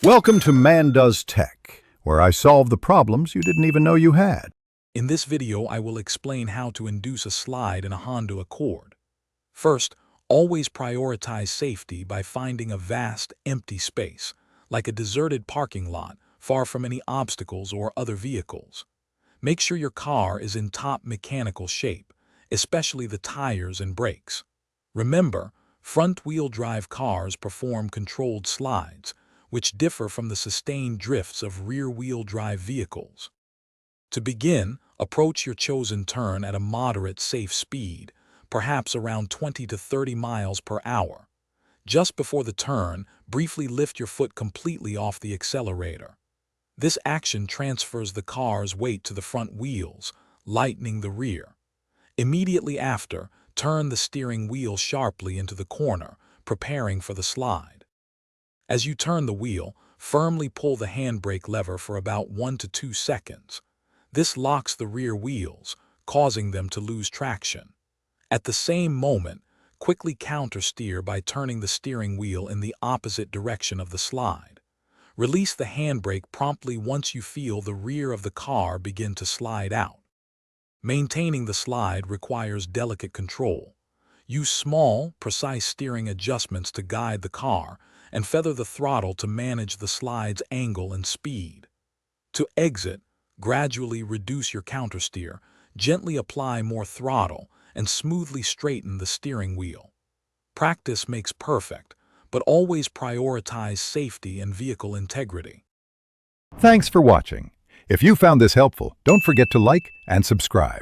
Welcome to Man Does Tech, where I solve the problems you didn't even know you had. In this video, I will explain how to induce a slide in a Honda Accord. First, always prioritize safety by finding a vast, empty space, like a deserted parking lot, far from any obstacles or other vehicles. Make sure your car is in top mechanical shape, especially the tires and brakes. Remember, front-wheel drive cars perform controlled slides, which differ from the sustained drifts of rear-wheel drive vehicles. To begin, approach your chosen turn at a moderate, safe speed, perhaps around 20 to 30 miles per hour. Just before the turn, briefly lift your foot completely off the accelerator. This action transfers the car's weight to the front wheels, lightening the rear. Immediately after, turn the steering wheel sharply into the corner, preparing for the slide. As you turn the wheel, firmly pull the handbrake lever for about 1 to 2 seconds. This locks the rear wheels, causing them to lose traction. At the same moment, quickly countersteer by turning the steering wheel in the opposite direction of the slide. Release the handbrake promptly once you feel the rear of the car begin to slide out. Maintaining the slide requires delicate control. Use small, precise steering adjustments to guide the car and feather the throttle to manage the slide's angle and speed. To exit, gradually reduce your countersteer, gently apply more throttle, and smoothly straighten the steering wheel. Practice makes perfect, but always prioritize safety and vehicle integrity. Thanks for watching. If you found this helpful, don't forget to like and subscribe.